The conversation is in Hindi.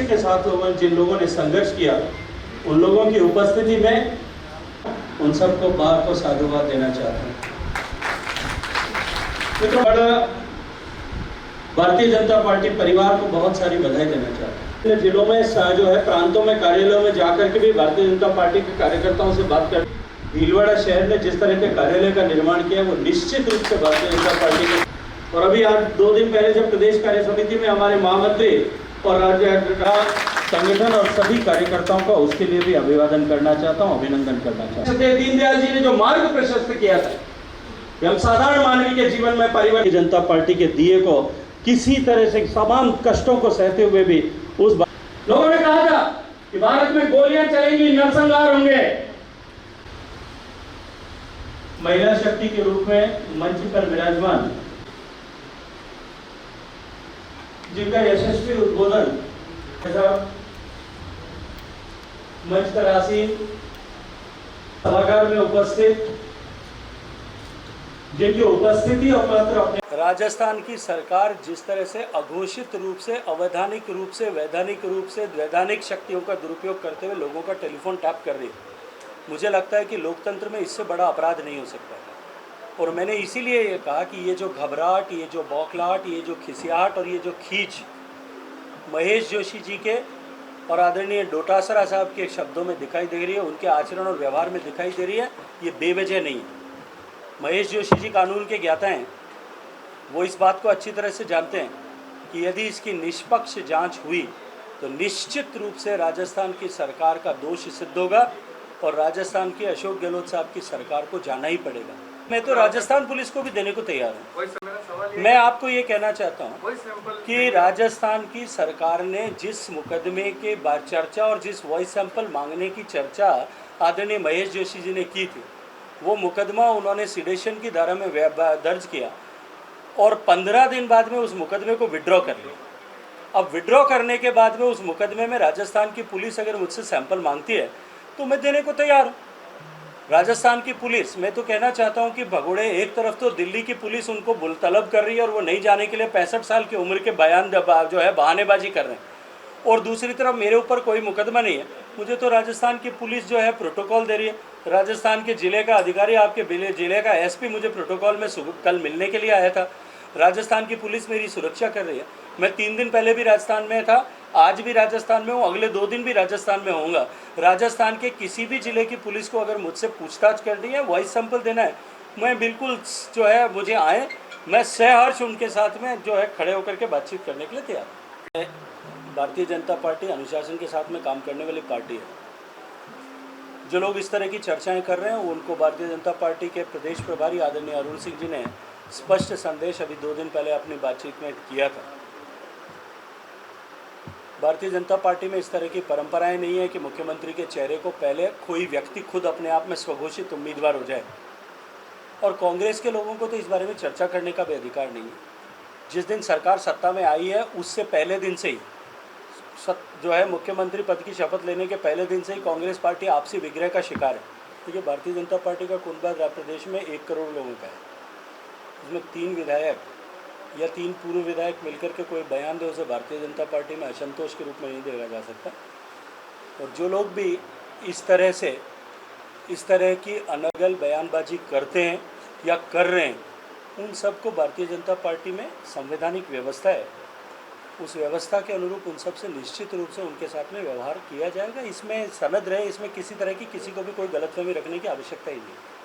के साथ जिन लोगों ने संघर्ष किया उन लोगों की उपस्थिति में उन सबको बार को साधुवाद देना चाहता हूँ। भारतीय जनता पार्टी परिवार को बहुत सारी बधाई देना चाहता हूँ। जिलों में जो है प्रांतों में कार्यालयों में जाकर के भी भारतीय जनता पार्टी के कार्यकर्ताओं से बात कर भीलवाड़ा शहर में जिस तरह के कार्यालय का निर्माण किया वो निश्चित रूप से भारतीय जनता पार्टी के। और अभी आज 2 दिन पहले जब प्रदेश कार्य समिति में हमारे महामंत्री और राज्य संगठन और सभी कार्यकर्ताओं का उसके लिए भी अभिवादन करना चाहता हूं, अभिनंदन करना चाहता हूं। दीनदयाल जी ने जो मार्ग प्रशस्त किया था कि हम साधारण मानवी के जीवन में भारतीय जनता पार्टी के दिए को किसी तरह से तमाम कष्टों को सहते हुए भी उस लोगों ने कहा था कि भारत में गोलियां चलेंगी, नरसंहार होंगे। महिला शक्ति के रूप में मंच पर विराजमान जिनका यशस्वी उद्बोधन मंच पर आसीन सभागार में उपस्थित जिनकी उपस्थिति और मात्र अपने राजस्थान की सरकार जिस तरह से अघोषित रूप से, अवैधानिक रूप से, वैधानिक शक्तियों का दुरुपयोग करते हुए लोगों का टेलीफोन टैप कर रही है, मुझे लगता है कि लोकतंत्र में इससे बड़ा अपराध नहीं हो सकता। और मैंने इसीलिए ये कहा कि ये जो घबराहट, ये जो बौखलाहट, ये जो खिसियाहट और ये जो खींच महेश जोशी जी के और आदरणीय डोटासरा साहब के शब्दों में दिखाई दे रही है, उनके आचरण और व्यवहार में दिखाई दे रही है, ये बेवजह नहीं है। महेश जोशी जी कानून के ज्ञाता हैं, वो इस बात को अच्छी तरह से जानते हैं कि यदि इसकी निष्पक्ष जांच हुई तो निश्चित रूप से राजस्थान की सरकार का दोष सिद्ध होगा और राजस्थान की अशोक गहलोत साहब की सरकार को जाना ही पड़ेगा। मैं तो राजस्थान पुलिस को भी देने को तैयार हूँ। मैं आपको ये कहना चाहता हूँ कि राजस्थान की सरकार ने जिस मुकदमे के बाद चर्चा और जिस वॉइस सैंपल मांगने की चर्चा आदरणीय महेश जोशी जी ने की थी, वो मुकदमा उन्होंने सिडेशन की धारा में दर्ज किया और 15 दिन बाद में उस मुकदमे को विड्रॉ कर लिया। अब विड्रॉ करने के बाद में उस मुकदमे में राजस्थान की पुलिस अगर मुझसे सैंपल मांगती है तो मैं देने को तैयार हूँ। राजस्थान की पुलिस, मैं तो कहना चाहता हूं कि भगोड़े, एक तरफ तो दिल्ली की पुलिस उनको तलब कर रही है और वो नहीं जाने के लिए 65 साल की उम्र के बयान जो है बहानेबाजी कर रहे हैं, और दूसरी तरफ मेरे ऊपर कोई मुकदमा नहीं है। मुझे तो राजस्थान की पुलिस जो है प्रोटोकॉल दे रही है। राजस्थान के जिले का अधिकारी, आपके जिले का एसपी मुझे प्रोटोकॉल में कल मिलने के लिए आया था। राजस्थान की पुलिस मेरी सुरक्षा कर रही है। मैं 3 दिन पहले भी राजस्थान में था, आज भी राजस्थान में हूँ, अगले 2 दिन भी राजस्थान में होऊंगा। राजस्थान के किसी भी जिले की पुलिस को अगर मुझसे पूछताछ करनी है, वॉइस सैंपल देना है, मैं बिल्कुल जो है मुझे आए, मैं सहर्ष उनके साथ में जो है खड़े होकर के बातचीत करने के लिए तैयार हूँ। भारतीय जनता पार्टी अनुशासन के साथ में काम करने वाली पार्टी है। जो लोग इस तरह की चर्चाएं कर रहे हैं उनको भारतीय जनता पार्टी के प्रदेश प्रभारी आदरणीय अरुण सिंह जी ने स्पष्ट संदेश अभी 2 दिन पहले अपनी बातचीत में किया था। भारतीय जनता पार्टी में इस तरह की परंपराएं नहीं है कि मुख्यमंत्री के चेहरे को पहले कोई व्यक्ति खुद अपने आप में स्वघोषित उम्मीदवार हो जाए, और कांग्रेस के लोगों को तो इस बारे में चर्चा करने का भी अधिकार नहीं है। जिस दिन सरकार सत्ता में आई है उससे पहले दिन से ही जो है मुख्यमंत्री पद की शपथ लेने के पहले दिन से ही कांग्रेस पार्टी आपसी विग्रह का शिकार है। क्योंकि भारतीय जनता पार्टी का कुनबा प्रदेश में 1 करोड़ लोगों का है, उसमें 3 विधायक या 3 पूर्व विधायक मिलकर के कोई बयान दे, उसे भारतीय जनता पार्टी में असंतोष के रूप में नहीं देखा जा सकता। और जो लोग भी इस तरह की अनगल बयानबाजी करते हैं या कर रहे हैं, उन सबको भारतीय जनता पार्टी में संवैधानिक व्यवस्था है, उस व्यवस्था के अनुरूप उन सबसे निश्चित रूप से उनके साथ में व्यवहार किया जाएगा। इसमें सनद रहे, इसमें किसी तरह की किसी को भी कोई गलतफहमी रखने की आवश्यकता ही नहीं है।